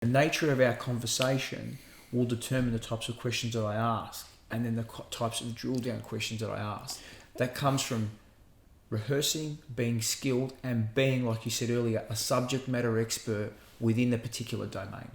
The nature of our conversation will determine the types of questions that I ask, and then the types of drill down questions that I ask. That comes from rehearsing, being skilled, and being, like you said earlier, a subject matter expert within the particular domain.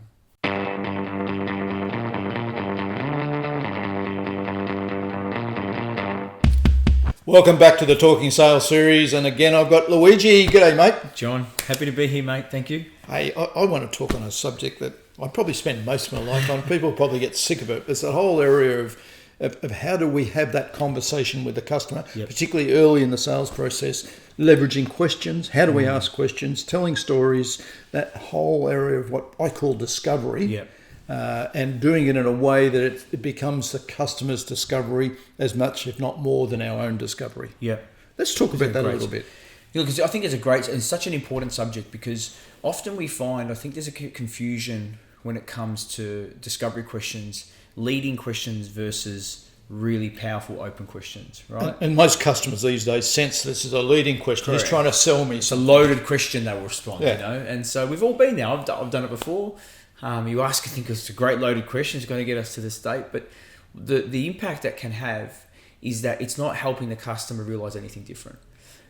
Welcome back to the Talking Sales series, and again I've got Luigi. G'day, mate. John, happy to be here, mate. Thank you. Hey, I want to talk on a subject that I probably spend most of my life on. People probably get sick of it. It's the whole area of how do we have that conversation with the customer, particularly early in the sales process, leveraging questions. How do we ask questions, telling stories, that whole area of what I call discovery. And doing it in a way that it becomes the customer's discovery as much, if not more, than our own discovery. Yeah. Let's talk about that a little bit. Because I think it's a great and such an important subject, because often we find, I think there's a confusion when it comes to discovery questions, leading questions versus really powerful open questions, right? And most customers these days sense this is a leading question. Correct. He's trying to sell me. It's a loaded question they will respond, you know? And so we've all been there. I've done it before. You ask, I think it's a great loaded question. It's going to get us to the state. But the impact that can have is that it's not helping the customer realize anything different.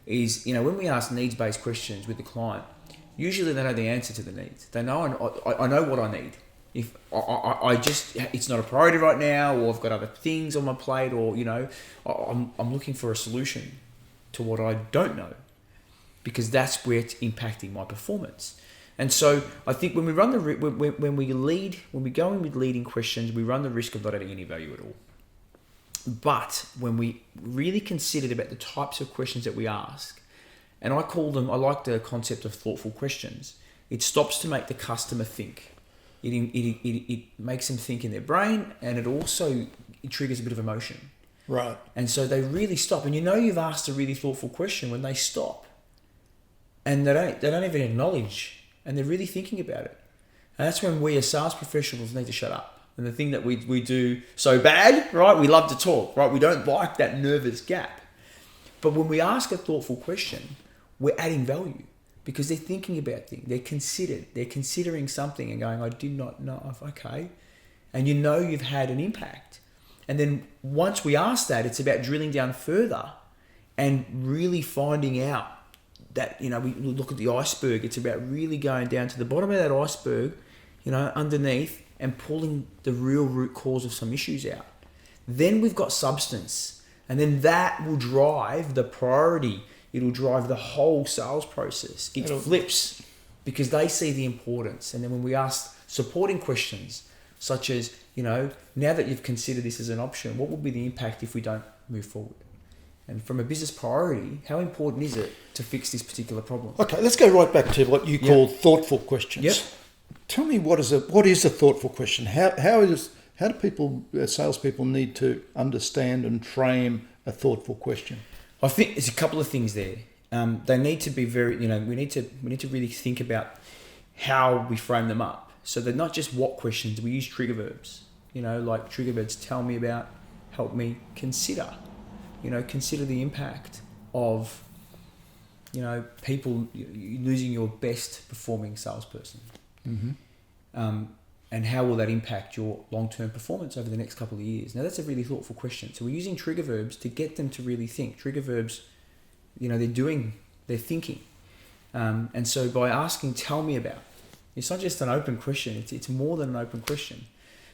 Is, when we ask needs-based questions with the client, usually they know the answer to the needs. They know, I know what I need. If I just, it's not a priority right now, or I've got other things on my plate, or, I'm looking for a solution to what I don't know, because that's where it's impacting my performance. And so I think when we run when we go in with leading questions, we run the risk of not adding any value at all. But when we really considered about the types of questions that we ask, and I like the concept of thoughtful questions. It stops to make the customer think. It makes them think in their brain, and it triggers a bit of emotion. Right. And so they really stop. And you've asked a really thoughtful question when they stop, and they don't even acknowledge. And they're really thinking about it. And that's when we as sales professionals need to shut up. And the thing that we do so bad, right? We love to talk, right? We don't like that nervous gap. But when we ask a thoughtful question, we're adding value, because they're thinking about things. They're considered. They're considering something and going, I did not know. Okay. And you've had an impact. And then once we ask that, it's about drilling down further and really finding out that, we look at the iceberg. It's about really going down to the bottom of that iceberg, underneath, and pulling the real root cause of some issues out. Then we've got substance, and then that will drive the priority. It'll drive the whole sales process. It flips, because they see the importance. And then when we ask supporting questions, such as, now that you've considered this as an option, what will be the impact if we don't move forward? And from a business priority, how important is it to fix this particular problem? Okay, let's go right back to what you call thoughtful questions. Yep. Tell me, what is a thoughtful question? How do people, salespeople, need to understand and frame a thoughtful question? I think there's a couple of things there. They need to be very, we need to really think about how we frame them up. So they're not just what questions. We use trigger verbs. Like trigger verbs: tell me about, help me, consider. Consider the impact of, people losing your best performing salesperson. Mm-hmm. And how will that impact your long-term performance over the next couple of years? Now, that's a really thoughtful question. So we're using trigger verbs to get them to really think. Trigger verbs, they're thinking. And so by asking, tell me about, it's not just an open question. It's more than an open question.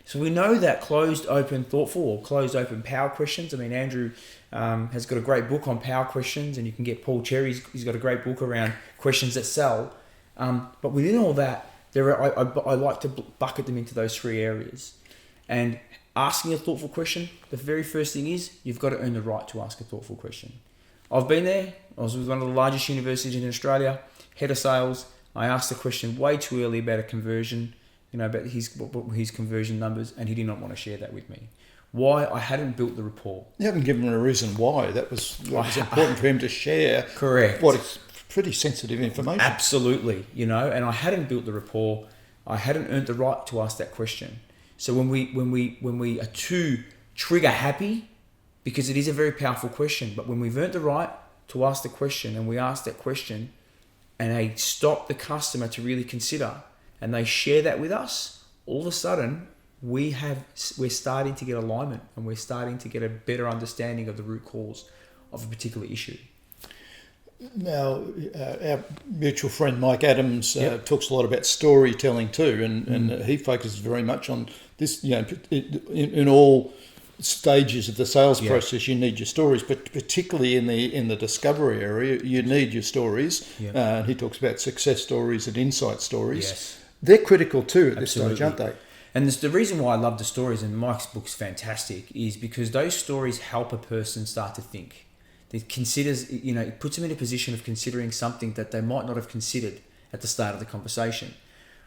So we know that closed, open, thoughtful, or closed, open, power questions. I mean, Andrew has got a great book on power questions, and you can get Paul Cherry's. He's got a great book around questions that sell. But within all that, I like to bucket them into those three areas. And asking a thoughtful question, the very first thing is you've got to earn the right to ask a thoughtful question. I've been there. I was with one of the largest universities in Australia, head of sales. I asked a question way too early about a conversion. About his conversion numbers, and he did not want to share that with me. Why? I hadn't built the rapport. You haven't given him a reason why. That was important for him to share. Correct. What is pretty sensitive information. Absolutely, and I hadn't built the rapport. I hadn't earned the right to ask that question. So when we are too trigger happy, because it is a very powerful question, but when we've earned the right to ask the question, and we ask that question, and they stop the customer to really consider, and they share that with us, all of a sudden we're starting to get alignment, and we're starting to get a better understanding of the root cause of a particular issue. Now, our mutual friend Mike Adams talks a lot about storytelling too, and he focuses very much on this. In all stages of the sales process, you need your stories, but particularly in the discovery area, you need your stories. He talks about success stories and insight stories. Yes. They're critical too at this stage, aren't they? And the reason why I love the stories, and Mike's book's fantastic, is because those stories help a person start to think. It considers, it puts them in a position of considering something that they might not have considered at the start of the conversation.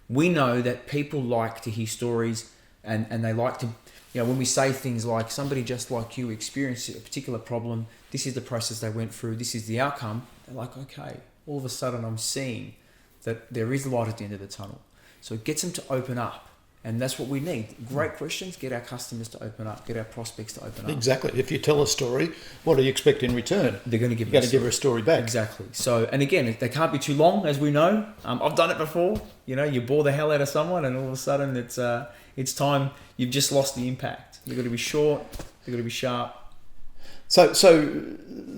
We know that people like to hear stories, and they like to, when we say things like, somebody just like you experienced a particular problem, this is the process they went through, this is the outcome, they're like, okay, all of a sudden I'm seeing that there is light at the end of the tunnel. So it gets them to open up. And that's what we need. Great questions, get our customers to open up, get our prospects to open up. Exactly. If you tell a story, what do you expect in return? They're going to give her a story back. Exactly. So, and again, they can't be too long, as we know. I've done it before. You bore the hell out of someone, and all of a sudden it's time. You've just lost the impact. They've got to be short. They've got to be sharp. So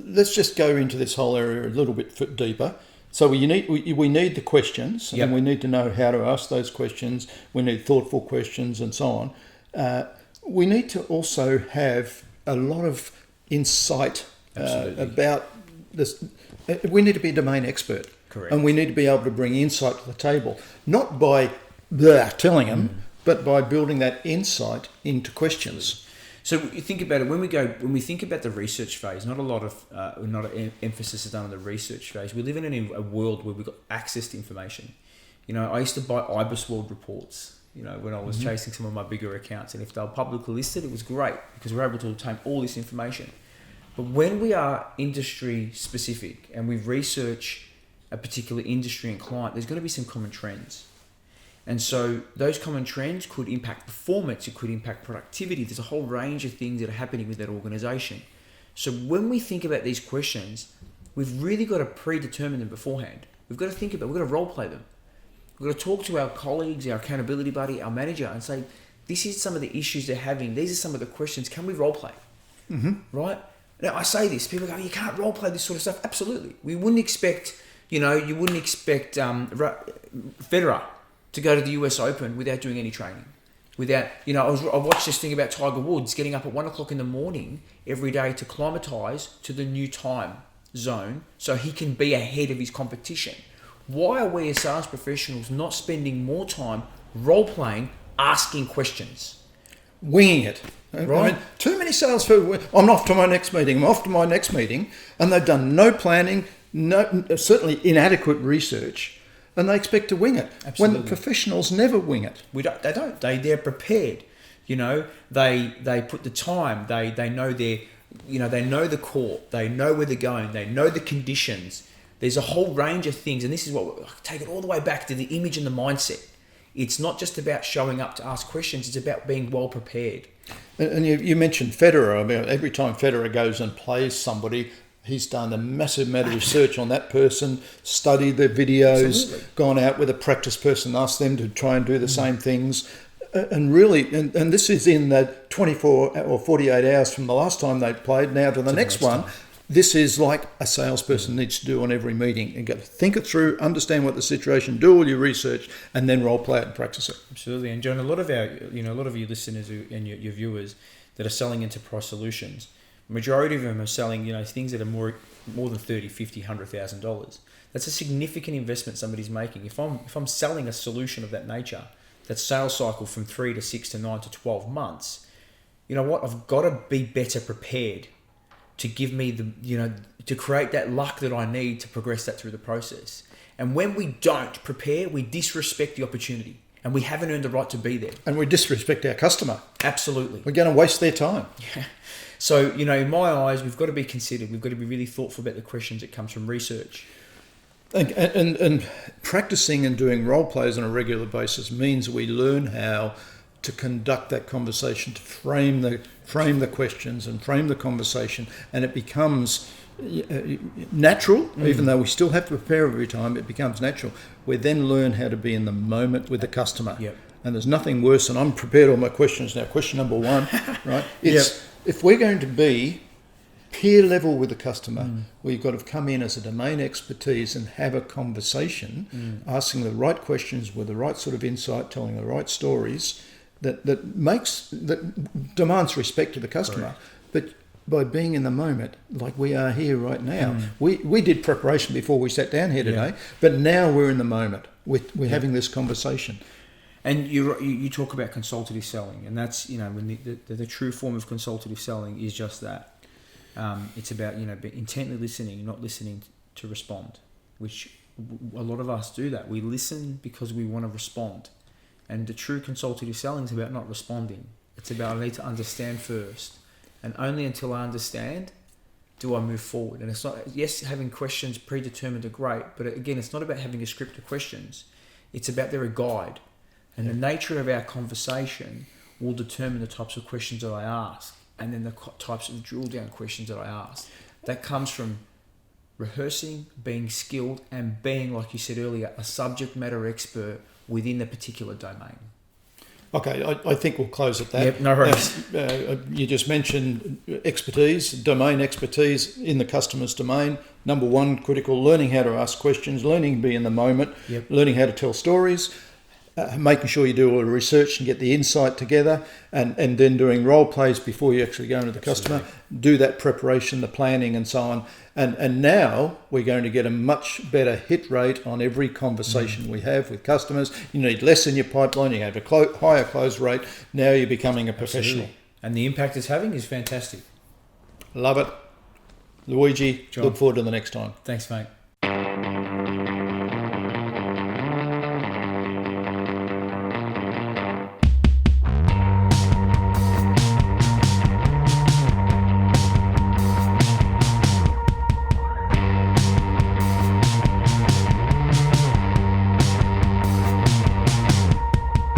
let's just go into this whole area a little bit deeper. So we need the questions, and we need to know how to ask those questions. We need thoughtful questions and so on. We need to also have a lot of insight about this. We need to be a domain expert. Correct. And we need to be able to bring insight to the table, not by telling them, but by building that insight into questions. So you think about it, when we think about the research phase, not a lot of emphasis is done on the research phase. We live in a world where we've got access to information. I used to buy IBIS World reports, when I was chasing some of my bigger accounts. And if they were publicly listed, it was great because we're able to obtain all this information. But when we are industry specific and we research a particular industry and client, there's going to be some common trends. And so those common trends could impact performance, it could impact productivity. There's a whole range of things that are happening with that organization. So when we think about these questions, we've really got to predetermine them beforehand. We've got to think about, we've got to role play them. We've got to talk to our colleagues, our accountability buddy, our manager, and say, this is some of the issues they're having. These are some of the questions. Can we role play? Right? Now I say this, people go, you can't role play this sort of stuff. Absolutely. We wouldn't expect, you wouldn't expect Federer to go to the US Open without doing any training. Without, I watched this thing about Tiger Woods getting up at 1 o'clock in the morning every day to climatize to the new time zone so he can be ahead of his competition. Why are we as sales professionals not spending more time role-playing, asking questions? Winging it. Right? I mean, too many sales people, I'm off to my next meeting, and they've done no planning, certainly inadequate research. And they expect to wing it. Absolutely. When professionals never wing it. They don't. They're prepared. They put the time. They know they know the core. They know where they're going. They know the conditions. There's a whole range of things, and this is what take it all the way back to the image and the mindset. It's not just about showing up to ask questions. It's about being well prepared. And you mentioned Federer. I mean, every time Federer goes and plays somebody, he's done a massive amount of research on that person, studied their videos, gone out with a practice person, asked them to try and do the same things. And really, and this is in the 24 or 48 hours from the last time they played now to the next one. This is like a salesperson needs to do on every meeting, and think it through, understand what the situation, do all your research, and then role play it and practice it. Absolutely. And John, a lot of you listeners and your viewers that are selling enterprise solutions, majority of them are selling, things that are more than $30,000, $50,000, $100,000. That's a significant investment somebody's making. If I'm selling a solution of that nature, that sales cycle from 3 to 6 to 9 to 12 months, you know what? I've got to be better prepared to give me to create that luck that I need to progress that through the process. And when we don't prepare, we disrespect the opportunity, and we haven't earned the right to be there. And we disrespect our customer. Absolutely. We're going to waste their time. Yeah. So, in my eyes, we've got to be considered. We've got to be really thoughtful about the questions that comes from research. And practicing and doing role plays on a regular basis means we learn how to conduct that conversation, to frame the questions and frame the conversation, and it becomes natural, even though we still have to prepare every time, it becomes natural. We then learn how to be in the moment with the customer. Yep. And there's nothing worse, and I'm prepared all my questions now. Question number one, right? It's if we're going to be peer level with the customer, we've got to come in as a domain expertise and have a conversation, asking the right questions with the right sort of insight, telling the right stories that demands respect to the customer. Correct. But by being in the moment, like we are here right now, we did preparation before we sat down here today, but now we're in the moment. We're having this conversation. And you talk about consultative selling, and that's, when the true form of consultative selling is just that. It's about, intently listening, not listening to respond, which a lot of us do that. We listen because we want to respond. And the true consultative selling is about not responding. It's about, I need to understand first. And only until I understand do I move forward. And it's not, yes, having questions predetermined are great, but again, it's not about having a script of questions. It's about they're a guide. And the nature of our conversation will determine the types of questions that I ask, and then the types of drill down questions that I ask. That comes from rehearsing, being skilled, and being, like you said earlier, a subject matter expert within the particular domain. Okay, I think we'll close at that. Yep, no worries. You just mentioned expertise, domain expertise in the customer's domain. Number one, critical, learning how to ask questions, learning to be in the moment, learning how to tell stories, making sure you do all the research and get the insight together, and then doing role plays before you actually go into the customer. Do that preparation, the planning and so on. And now we're going to get a much better hit rate on every conversation we have with customers. You need less in your pipeline, you have a higher close rate. Now you're becoming a professional. Absolutely. And the impact it's having is fantastic. Love it. Luigi, John, look forward to the next time. Thanks, mate.